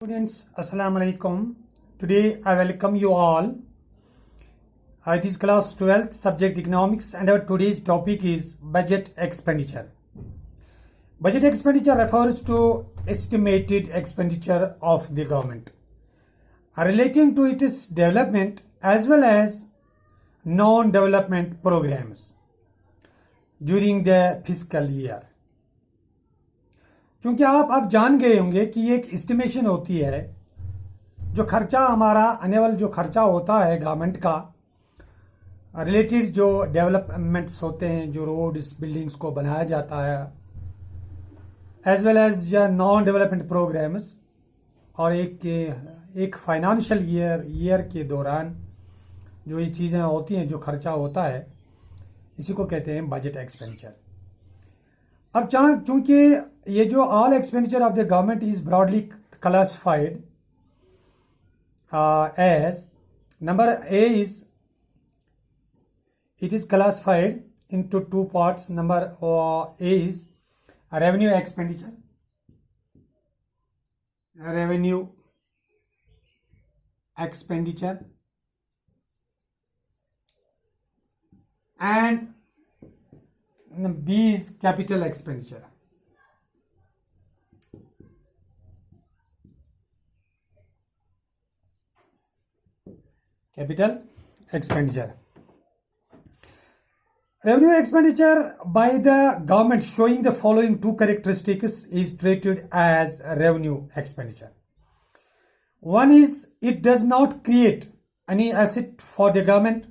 Students, Assalamu alaikum. Today I welcome you all. It is class 12th, subject economics, and our today's topic is budget expenditure. Budget expenditure refers to estimated expenditure of the government relating to its development as well as non-development programs during the fiscal year. चूंकि आप जान गए होंगे कि ये एक estimation होती है जो खर्चा हमारा एनुअल जो खर्चा होता है गवर्नमेंट का रिलेटेड जो डेवलपमेंट्स होते हैं जो रोड्स बिल्डिंग्स को बनाया जाता है as well as non development programmes और एक फाइनेंशियल ईयर के दौरान जो ये चीज़ें होती हैं जो खर्चा होता है इसी को कहते हैं बजट एक्सपेंडिचर. अब चूंकि ये जो all expenditure of the government is broadly classified as number A is it is classified into two parts. Number A is revenue expenditure and B is capital expenditure. Capital expenditure. Revenue expenditure by the government showing the following two characteristics is treated as revenue expenditure. One is it does not create any asset for the government.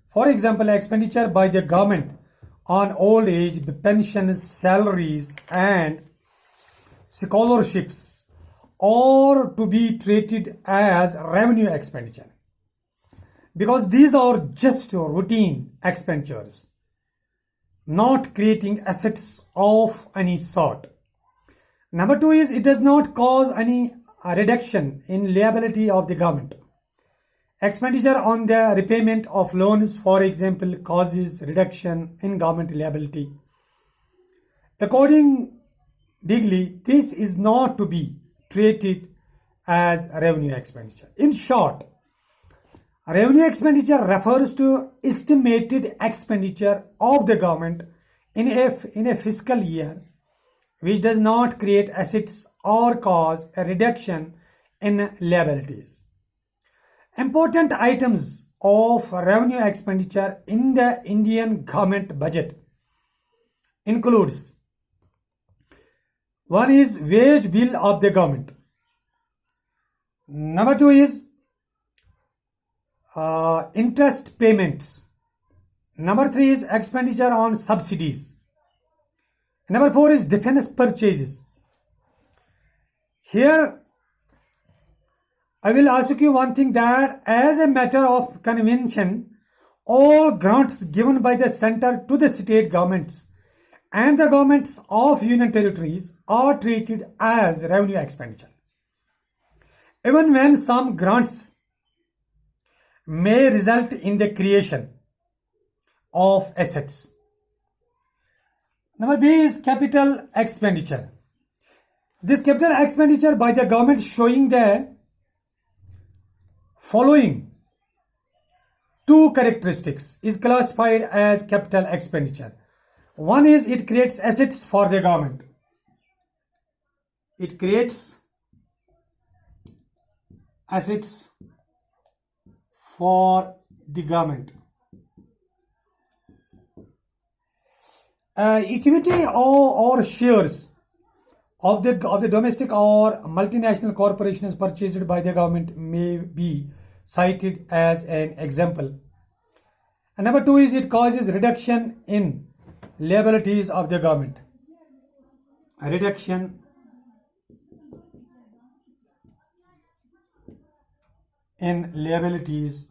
For example, expenditure by the government on old age pensions, salaries and scholarships are to be treated as revenue expenditure because these are just routine expenditures, not creating assets of any sort. Number two is it does not cause any reduction in liability of the government. Expenditure on the repayment of loans, for example, causes reduction in government liability. Accordingly, this is not to be treated as revenue expenditure. In short, revenue expenditure refers to estimated expenditure of the government in a fiscal year which does not create assets or cause a reduction in liabilities. Important items of revenue expenditure in the Indian government budget includes: one is wage bill of the government. Number two is interest payments. Number three is expenditure on subsidies. Number four is defense purchases. Here I will ask you one thing, that as a matter of convention, all grants given by the center to the state governments and the governments of union territories are treated as revenue expenditure, even when some grants may result in the creation of assets. Number B is capital expenditure. This capital expenditure by the government showing the following two characteristics is classified as capital expenditure. One is it creates assets for the government. It creates assets for the government. Equity or shares of the domestic or multinational corporations purchased by the government may be cited as an example. And number two is it causes reduction in liabilities of the government. A reduction in liabilities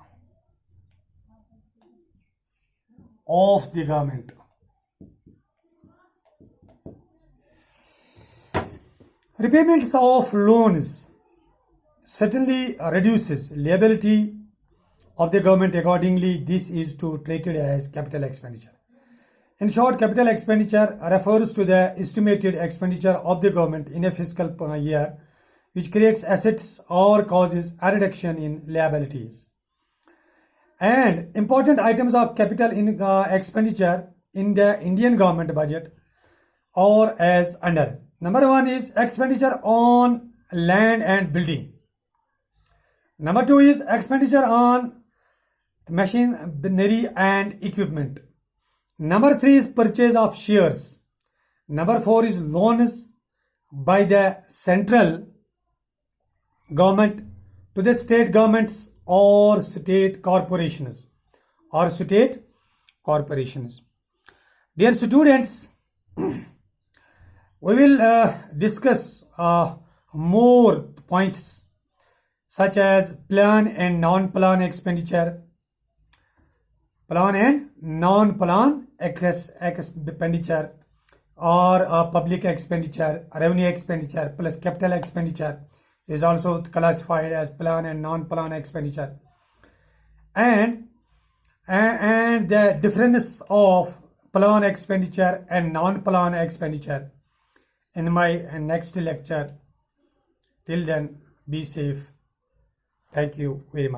of the government. Repayments of loans certainly reduces liability of the government. Accordingly, this is to treated as capital expenditure. In short, capital expenditure refers to the estimated expenditure of the government in a fiscal year which creates assets or causes a reduction in liabilities. And important items of capital expenditure in the Indian government budget are as under. Number one is expenditure on land and building. Number two is expenditure on machinery and equipment. Number three is purchase of shares. Number four is loans by the central government to the state governments or state corporations. Dear students, we will discuss more points such as plan and non-plan expenditure, plan and non-plan expenditure, or public expenditure, revenue expenditure plus capital expenditure is also classified as plan and non-plan expenditure, and the difference of plan expenditure and non-plan expenditure in my next lecture. Till then, be safe. Thank you very much.